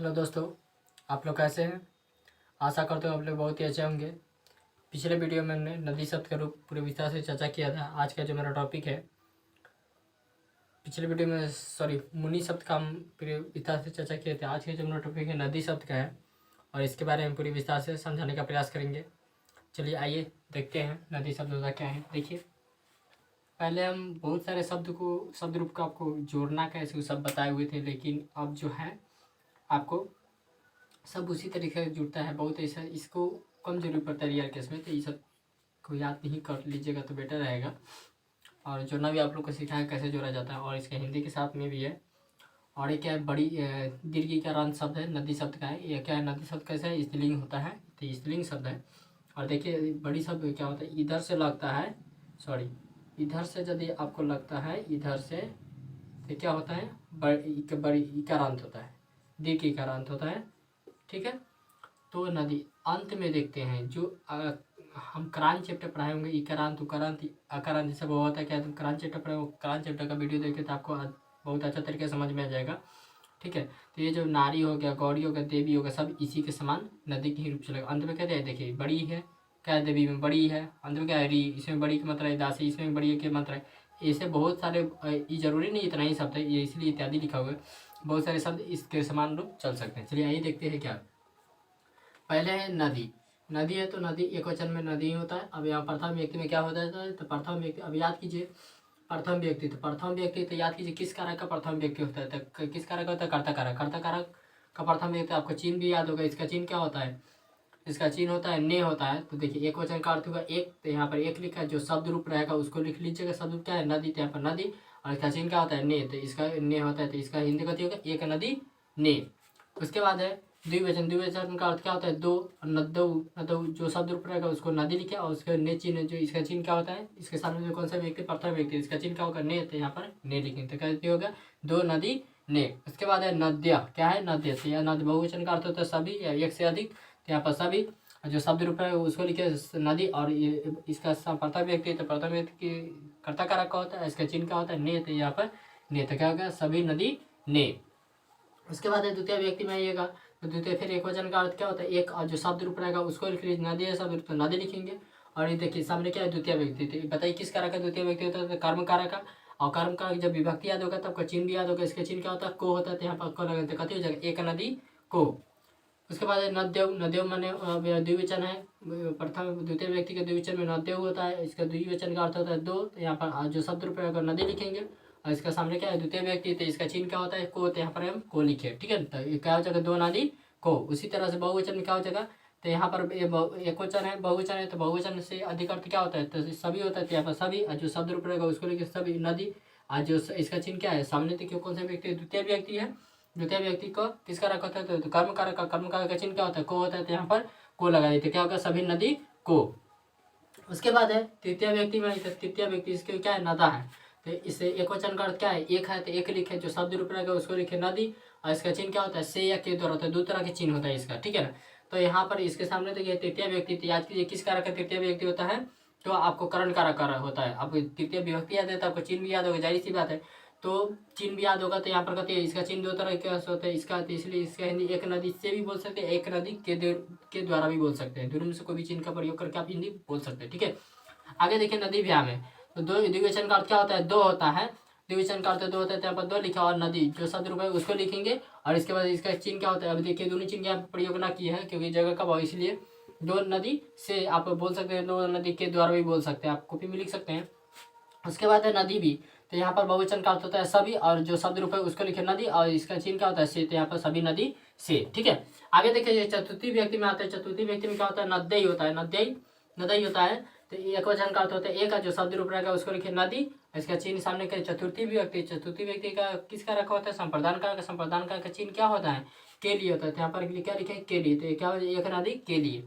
Hello दोस्तों, आप लोग कैसे हैं। आशा करते हो आप लोग बहुत ही अच्छे होंगे। पिछले वीडियो में हमने नदी शब्द का रूप पूरे विस्तार से चर्चा किया था। आज का जो मेरा टॉपिक है, पिछले वीडियो में मुनि शब्द का हम पूरे विस्तार से चर्चा किए थे। आज का जो मेरा टॉपिक है नदी शब्द का है और इसके बारे में पूरी विस्तार से समझाने का प्रयास करेंगे। चलिए आइए देखते हैं नदी शब्द होता क्या है। देखिए, पहले हम बहुत सारे शब्द रूप का आपको जोड़ना कैसे वो सब बताए हुए थे, लेकिन अब जो है आपको सब उसी तरीके से जुड़ता है। बहुत ऐसा इसको कम जरूरत पड़ता है रियल केस में, तो ये सब को याद नहीं कर लीजिएगा तो बेटर रहेगा। और जोड़ना भी आप लोग को सिखाया कैसे जोड़ा जाता है, और इसका हिंदी के साथ में भी है। और ये क्या है, बड़ी दीर्घ का रंत शब्द है, नदी शब्द का है। ये क्या है, नदी शब्द कैसे है, स्त्रीलिंग होता है, तो स्त्रीलिंग शब्द है। और देखिए बड़ी शब्द क्या होता है, इधर से लगता है, इधर से यदि आपको लगता है इधर से, तो क्या होता है, बड़ी इकारांत होता है, दीर्घ इकारांत होता है। ठीक है, तो नदी अंत में देखते हैं जो हम क्रांत चैप्टर पढ़ाए होंगे, इकारांत उकारांत अकारांत जैसे वो होता है क्या, तुम क्रांत चैप्टर पढ़े हो, क्रांत चैप्टर का वीडियो देखे तो आपको बहुत अच्छा तरीके से समझ में आ जाएगा। ठीक है, तो ये जो नारी हो गया, गौरी हो गया, देवी हो गया, सब इसी के समान नदी के ही रूप चलेगा। अंत में कहते हैं देखिए बड़ी है, क्या है, देवी में बड़ी है, अंत में क्या है, री, इसमें बड़ी की मात्रा है, दासी इसमें बड़ी की मात्रा है। ऐसे बहुत सारे, ये जरूरी नहीं इतना ही शब्द है, ये इसलिए इत्यादि लिखा हुआ है। बहुत सारे शब्द इसके समान रूप चल सकते हैं। चलिए आइए देखते हैं क्या। पहले है नदी। नदी है तो नदी एक वचन में नदी होता है। अब यहाँ प्रथम व्यक्ति में क्या होता है, तो प्रथम व्यक्ति, अब याद कीजिए प्रथम व्यक्ति, तो प्रथम व्यक्ति तो याद कीजिए किस कारक का प्रथम व्यक्ति होता है, तो किस कारक होता है, कर्ता कारक। कर्ता कारक का प्रथम व्यक्ति आपको चिन्ह भी याद होगा। इसका चिन्ह क्या होता है, इसका चिन्ह होता है ने होता है। तो देखिए एक वचन का अर्थ होगा एक, तो यहाँ पर एक लिखा है, जो शब्द रूप रहेगा उसको लिख लीजिएगा। शब्द रूप क्या है, नदी, तो यहाँ पर नदी, और इसका चिन्ह क्या होता है, ने, तो इसका ने होता है, तो इसका हिंदी कथी होगा, एक नदी ने। उसके बाद है द्विवचन। द्विवचन का अर्थ क्या होता है, दो, नदौ। नदौ जो शब्द रूप रहेगा उसको नदी लिखे, और उसके ने चिन्ह, जो इसका चिन्ह क्या होता है, इसके सामने जो कौन सा व्यक्ति, प्रथम व्यक्ति, इसका चिन्ह क्या होगा, ने, तो यहाँ पर ने लिखेंगे, तो कहते होगा दो नदी ने। उसके बाद है नद्या। क्या है, नद्य, तो यह नद बहुवचन का अर्थ होता है सभी या एक से अधिक, तो यहाँ पर सभी जो शब्द रूप है उसको लिखे नदी, और ये इसका प्रथम व्यक्ति, तो प्रथम व्यक्ति की कर्ता कारक का होता है, इसका चिन्ह क्या होता है, ने, तो यहाँ पर ने, तो क्या होगा, सभी नदी ने। उसके बाद है द्वितीय व्यक्ति में आइएगा, तो द्वितीय फिर एक वचन का अर्थ क्या होता है, एक, और जो शब्द रूप रहेगा उसको लिख लीजिए, नदी है शब्द रूप, तो नदी लिखेंगे। और ये देखिए सामने क्या है, द्वितीय व्यक्ति, तो बताइए किस कारक का द्वितीय व्यक्ति होता है, तो कर्म कारक का। और कर्म कारक जब विभक्ति याद होगा तब आपका चिन्ह भी याद होगा। इसका चिन्ह क्या होता है, को होता है, तो यहाँ पर को लगे, तो कथी हो जाएगा, एक नदी को। उसके बाद है नद्यव। नद्यव माने द्विवचन है, प्रथम द्वितीय व्यक्ति के द्विवचन में नद्यव होता है। इसका द्विवचन का अर्थ होता है दो, तो यहाँ पर जो शब्द रूप रहेगा नदी लिखेंगे। और इसका सामने क्या है, द्वितीय व्यक्ति, तो इसका चिन्ह क्या होता है, को, तो यहाँ पर हम को लिखे। ठीक है, तो ये क्या हो जाएगा, दो नदी को। उसी तरह से बहुवचन में क्या हो जाएगा, तो यहाँ पर एक वचन है, बहुवचन है, तो बहुवचन से अधिक अर्थ क्या होता है, तो सभी होता है, तो यहाँ पर सभी, और जो शब्द रूप रहेगा उसको लेके सभी नदी। और जो इसका चिन्ह क्या है, सामने देखिए कौन सा व्यक्ति, द्वितीय व्यक्ति है। द्वितीय व्यक्ति को किसका रखा होता है, तो कर्म कारक का। कर्म कारक का चिन्ह क्या होता है, को होता है, तो यहाँ पर को लगा देते, क्या होगा, सभी नदी को। उसके बाद है तृतीय व्यक्ति में, तृतीय व्यक्ति इसके क्या है, नदा है, तो इससे एक वचन का अर्थ क्या है, एक है, तो एक लिखे, जो शब्द रूप रहेगा उसको लिखे नदी। और इसका चिन्ह क्या होता है, से या के द्वारा होता है, दो तरह के चिन्ह होता है इसका। ठीक है ना, तो यहाँ पर इसके सामने देखिए तृतीय व्यक्ति, तो याद कीजिए किस कारक का तृतीय व्यक्ति होता है, तो आपको करण कारक होता है। आपको तृतीय विभक्ति याद है तो आपको चिन्ह भी याद होगा, जाहिर सी बात है। तो चिन्ह भी याद होगा, तो यहाँ पर कहते हैं इसका चिन्ह दो तरह के होता है इसका, तो इसलिए इसका हिंदी एक नदी से भी बोल सकते हैं, एक नदी के द्वारा भी बोल सकते हैं। दोनों में से कोई भी चिन्ह का प्रयोग करके आप हिंदी बोल सकते हैं। ठीक है, आगे देखिए नदी व्याम है, तो दो, द्विवचन का अर्थ क्या होता है, दो होता है। द्विवचन का अर्थ दो होता है, तो यहाँ पर दो लिखा, और नदी जो शब्द रूप है उसको लिखेंगे। और इसके बाद इसका चिन्ह क्या होता है, अभी देखिए दोनों चिन्ह यहाँ पर प्रयोग ना किए हैं क्योंकि जगह का भाव, इसलिए दो नदी से आप बोल सकते हैं, दो नदी के द्वारा भी बोल सकते हैं, आप कॉपी में लिख सकते हैं। उसके बाद है नदी भी, तो यहाँ पर बहुवचन का अर्थ होता है सभी, और जो शब्द रूप है उसको लिखे नदी, और इसका चिन्ह क्या होता है, से, तो यहाँ पर सभी नदी से। ठीक है, आगे देखिए चतुर्थी व्यक्ति में आता है। चतुर्थी व्यक्ति में क्या होता है, नद्यई होता है, नद्यई, नदई होता है, तो एक वचन का अर्थ होता है एक, जो शब्द रूप रहेगा उसको लिखे नदी। इसका चिन्ह सामने के चतुर्थी व्यक्ति, चतुर्थी व्यक्ति का किसका रखा होता है, संप्रदान का। संप्रदान का चिन्ह क्या होता है, के लिए होता है, तो यहाँ पर क्या लिखे, के लिए, तो क्या हो जाए, एक नदी के लिए।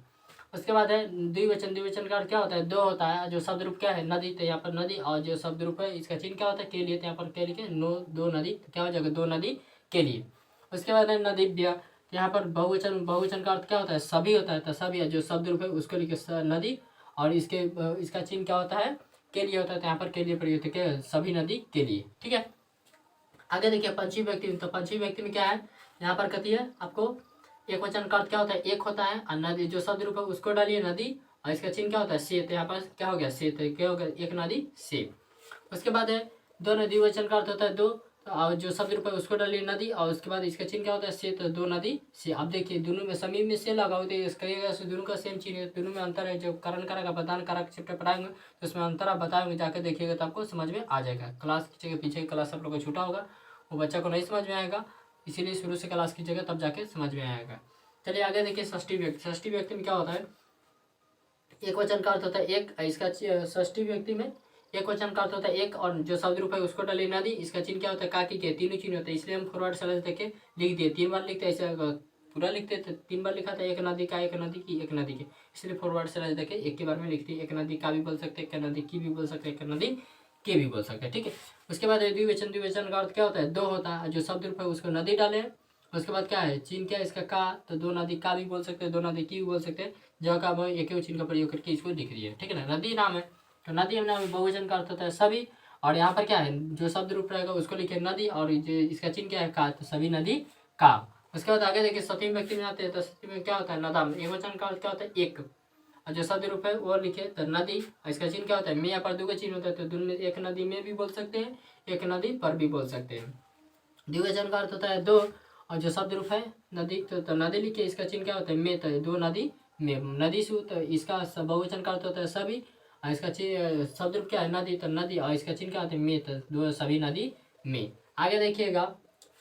उसके बाद है द्विवचन। द्विवचन का अर्थ क्या होता है, दो होता है, जो शब्द रूप क्या है, नदी, तो यहाँ पर नदी, और जो शब्द रूप है इसका चिन्ह क्या होता है, के लिए, तो यहाँ पर के लिखे, नो, दो नदी, तो क्या हो जाएगा, दो नदी के लिए। उसके बाद है नदीव्य, तो यहाँ पर बहुवचन। बहुवचन का अर्थ क्या होता है, सभी होता है, तो सभी, जो शब्द रूप है उसको लिखे नदी, और इसका चिन्ह क्या होता है, के लिए होता है, तो यहाँ पर के लिए प्रयुक्त है, सभी नदी के लिए। ठीक है, आगे देखिए पंचमी व्यक्ति में, तो पंचमी व्यक्ति में क्या है, यहाँ पर कहती है आपको एक वचन का अर्थ क्या होता है, एक होता है, और नदी जो शब्द रूप है उसको डालिए नदी, और इसका चिन्ह क्या होता है, से। तो यहाँ पर क्या हो गया, से, तो क्या हो गया, एक नदी से। उसके बाद है दो नदी, वचन का अर्थ होता है दो, और जो शब्द रूप है उसको डालिए नदी, और उसके बाद इसका चिन्ह क्या होता है, से, तो दो नदी से। अब देखिए दोनों में समीप में से लगा होते हैं, दोनों का सेम चिन्ह है, दोनों में अंतर है। जो करण कारक प्रधान कारक चैप्टर पढ़ाएंगे तो उसमें अंतर आप बताएंगे, जाकर देखिएगा तो आपको समझ में आ जाएगा। क्लास कीजिएगा, पीछे की क्लास आप लोग को छूटा होगा, वो बच्चा को नहीं समझ में आएगा, इसीलिए शुरू से क्लास कीजिएगा तब जाके समझ में आएगा। चलिए आगे देखिए षष्ठी व्यक्ति। षष्ठी व्यक्ति में क्या होता है, एक वचन का अर्थ होता है एक, इसका षष्ठी व्यक्ति में एक वचन का अर्थ होता है एक, और जो शब्द रूप है उसको डाली नदी, इसका चिन्ह क्या होता है, काकी के, तीनों चिन्ह होते हैं, इसलिए हम फॉरवर्ड स्लैश देके लिख दिए, 3 बार लिखते ऐसे पूरा लिखते तो 3 बार लिखा था, एक नदी का, एक नदी की, एक नदी के, इसलिए फॉरवर्ड स्लैश देके एक के बार में लिखती है। एक नदी का भी बोल सकते हैं, एक नदी की भी बोल सकते हैं, एक नदी के भी बोल सकते हैं, ठीक है। उसके बाद द्विवचन, द्विवचन का अर्थ क्या होता है, दो होता है, जो शब्द रूप है उसको नदी डाले। उसके बाद क्या है, चिन्ह क्या है इसका का, तो दो नदी का भी बोल सकते हैं, दो नदी की भी बोल सकते हैं, जगह का भाव एक चिन्ह का प्रयोग करके इसको लिख दिए, ठीक है ना। नदी नाम है, तो नदी नाम में बहुवचन का अर्थ होता है सभी, और यहाँ पर क्या है, जो शब्द रूप रहेगा उसको लिखे नदी, और जो इसका चिन्ह क्या है का, तो सभी नदी का। उसके बाद आगे देखिए सती व्यक्ति में आते हैं, तो सती में क्या होता है, नदाम, एक वचन का अर्थ क्या होता है एक, और जो शब्द रूप है वो लिखे तो नदी, और इसका चिन्ह क्या होता है, में, यहाँ पर दो का चिन्ह होता है, तो दोनों एक नदी में भी बोल सकते हैं, एक नदी पर भी बोल सकते हैं। द्विवचन का अर्थ होता है दो, और जो शब्द रूप है नदी, तो नदी लिखे, इसका चिन्ह क्या होता है में, तो दो नदी में, नदी सु, तो इसका बहुवचन का अर्थ होता है सभी, और इसका शब्द रूप क्या है नदी, तो नदी, और इसका चिन्ह क्या होता है में, तो दो सभी नदी में। आगे देखिएगा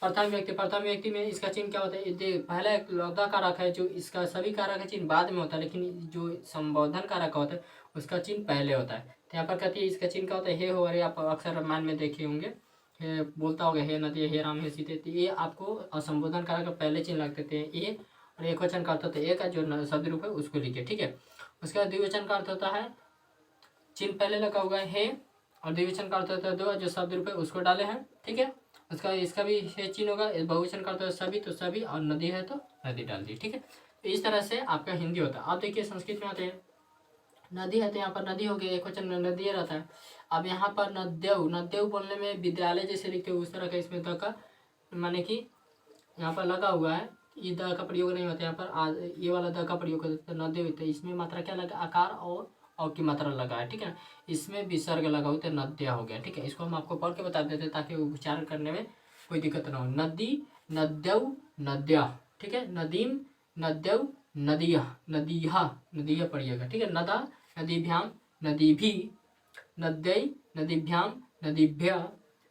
प्रथम व्यक्ति। प्रथम व्यक्ति में इसका चिन्ह क्या होता है, पहला एक लौता कारक है, जो इसका सभी कारक का चिन्ह बाद में होता है, लेकिन जो संबोधन कारक होता है उसका चिन्ह पहले होता है। तो यहाँ पर कहती है इसका चिन्ह क्या होता है, हे हो, अरे आप अक्सर रामायण में देखे होंगे, बोलता होगा हे नदी, हे राम, हे सीते, तो ये आपको संबोधन कारक पहले चिन्ह लगते थे ये, और एक वचन का अर्थ होता है एक, जो शब्द रूप है उसको लिखे, ठीक है। उसके बाद द्विवचन का अर्थ होता है चिन्ह पहले लगा हुआ है हे, और द्विवचन का अर्थ होता है दो, जो शब्द रूप है उसको डाले हैं, ठीक है। उसका इसका भी हे चिन्ह होगा, बहुवचन का अर्थ है सभी, तो सभी, और नदी है तो नदी डाल दी, ठीक है। तो इस तरह से आपका हिंदी होता है। आप देखिए संस्कृत में आते हैं, नदी है तो यहाँ पर नदी हो गया, एक वचन नदी रहता है। अब यहाँ पर नद्यव, नद्यव बोलने में विद्यालय जैसे लिखते हो उस तरह का इसमें द का, माने कि यहाँ पर लगा हुआ है, ये द का प्रयोग नहीं होता, यहाँ पर ये वाला द का प्रयोग होता है, नद्यव, तो इसमें मात्रा क्या लगा, आकार और की मात्रा लगा है, ठीक है ना। इसमें विसर्ग लगा हुआ, तो नद्या हो गया, ठीक है। इसको हम आपको पढ़ के बता देते हैं ताकि उच्चारण करने में कोई दिक्कत ना हो। नदी, नद्यव, नद्या, ठीक है। नदीम, नद्यव, नदिया, नदिया, नदिया पढ़िएगा, ठीक है। नदा, नदीभ्याम, नदीभी, नद्यै, नदीभ्याम, नदीभ्य,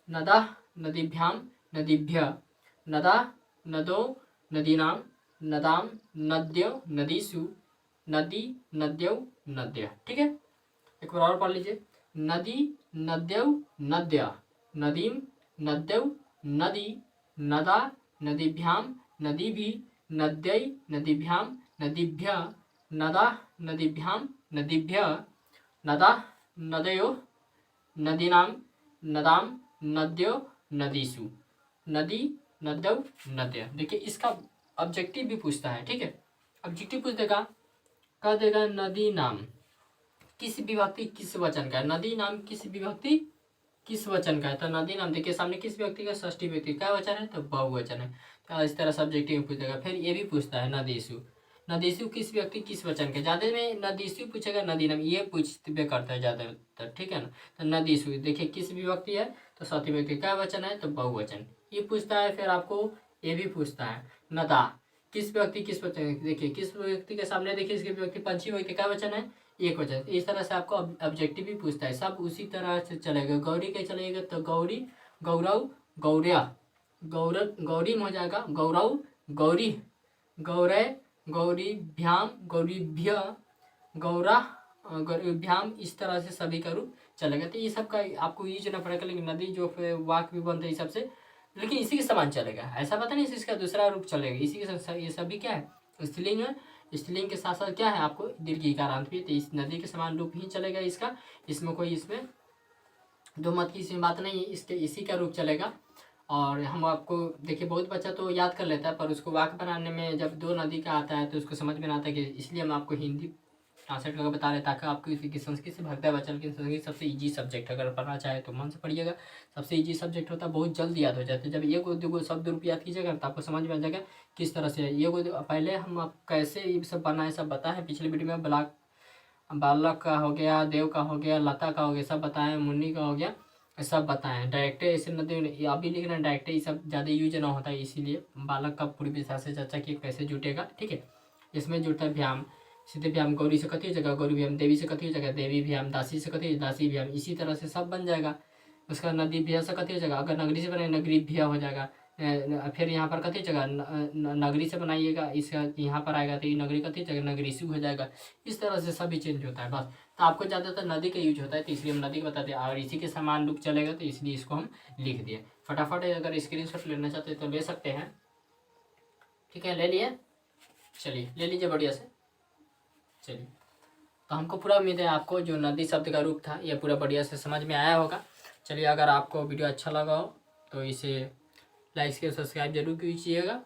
नदा, नदीभ्याम, नदीभ्य, नदा, नदो, नदीनां, नदाम, नद्यो, नदीसु, नदी, नद्यौ, नद्य, ठीक है। एक बार और पढ़ लीजिए, नदी, नद्यौ, नद्या, नदीम, नद्यौ, नदी, नदा, नदीभ्याम, नदीभि, नद्यै, नदीभ्याम, नदीभ्य, नदा, नदीभ्याम, नदीभ्य, नदा, नदयो, नदीनां, नदाम, नद्यो, नदीसु, नदी, नद्यौ, नद्य। देखिए इसका ऑब्जेक्टिव भी पूछता है, ठीक है। ऑब्जेक्टिव पूछ देगा, कह देगा नदी नाम किस विभक्ति किस वचन का है, नदी नाम किस विभक्ति किस वचन का है, तो नदी नाम देखिए सामने किस व्यक्ति का, षष्ठी व्यक्ति का वचन है, तो बहुवचन है। तो इस तरह सब्जेक्टिव में पूछेगा। फिर ये भी पूछता है नदीसु, नदीसु किस व्यक्ति किस वचन के, ज्यादा में नदीसु पूछेगा, नदी नाम ये पूछते करता है ज्यादातर, ठीक है ना। तो नदीसु देखिए किस विभक्ति है, तो षष्ठी व्यक्ति का वचन है, तो बहुवचन ये पूछता है। फिर आपको ये भी पूछता है, नदा किस व्यक्ति किस वचन, देखिए किस व्यक्ति के सामने देखिए इसके व्यक्ति पंचमी व्यक्ति का वचन है, एक वचन। इस तरह से आपको ऑब्जेक्टिव भी पूछता है, सब उसी तरह से चलेगा। गौरी के चलेगा तो गौरी, गौरव, गौर्या, गौरव, गौरी में हो जाएगा, गौरव, गौरी, गौरय, गौरीभ्याम, गौरीभ्य, गौरा, गौरीभ्याम, इस तरह से सभी का रूप चलेगा। तो ये सब का आपको यूज ना पड़ेगा, लेकिन नदी जो वाक्य भी बनते हैं सबसे, लेकिन इसी के समान चलेगा, ऐसा पता नहीं इसका दूसरा रूप चलेगा, इसी के ये सभी क्या है, स्त्रीलिंग है। स्त्रीलिंग के साथ साथ क्या है आपको दीर्घ इकारांत भी, तो इस नदी के समान रूप ही चलेगा इसका, इसमें कोई इसमें दो मत की इसमें बात नहीं है, इसके इसी का रूप चलेगा। और हम आपको देखिए बहुत बच्चा तो याद कर लेता है, पर उसको वाक्य बनाने में जब दो नदी का आता है तो उसको समझ में आता है कि, इसलिए हम आपको हिंदी ट्रांसलेट करके बता रहे हैं, ताकि आपको इसकी संस्कृत से भागता है बच्चा, लेकिन संस्कृत सबसे ईजी सब्जेक्ट है। अगर पढ़ना चाहे तो मन से पढ़िएगा, सबसे ईजी सब्जेक्ट होता है, बहुत जल्द याद हो जाता है। जब एक दो गो शब्द रूप याद कीजिएगा तो आपको समझ में आ जाएगा किस तरह से ये पहले हम आप कैसे ये सब बनाए सब बताए पिछले वीडियो में। बालक का हो गया, देव का हो गया, लता का हो गया, सब बताएं, मुन्नी का हो गया, सब बताएं। डायरेक्ट ऐसे नदी अभी लिख रहे हैं, डायरेक्ट ये सब ज़्यादा यूज ना होता है, इसीलिए बालक का पूरी विस्तार से चर्चा की कैसे जुटेगा। ठीक है, इसमें जुड़ता है व्यायाम, सीधे व्यायाम गौरी से कथी हो जाएगा, गौरी व्यायाम देवी से कथी हो जाएगा, देवी व्यायाम दासी से कथी, दासी व्यायाम, इसी तरह से सब बन जाएगा। उसका नदी भैया से कथी हो जाएगा, अगर नगरी से बनाए नगरी भैया हो जाएगा। फिर यहाँ पर कथी जगह नगरी से बनाइएगा, इसका यहाँ पर आएगा तो ये नगरी कथी जगह नगरी से हो जाएगा। इस तरह से सभी चेंज होता है बस। तो आपको ज़्यादातर नदी का यूज होता है, तो इसलिए हम नदी का बताते हैं, और इसी के समान लुक चलेगा, तो इसलिए इसको हम लिख दिए। फटाफट अगर स्क्रीनशॉट लेना चाहते हैं तो ले सकते हैं। ठीक है, ले लिए, चलिए ले लीजिए बढ़िया से। चलिए, तो हमको पूरा उम्मीद है आपको जो नदी शब्द का रूप था यह पूरा बढ़िया से समझ में आया होगा। चलिए, अगर आपको वीडियो अच्छा लगा हो तो इसे लाइक शेयर सब्सक्राइब जरूर कीजिएगा,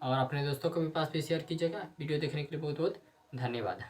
और अपने दोस्तों को भी पास भी शेयर कीजिएगा। वीडियो देखने के लिए बहुत बहुत धन्यवाद।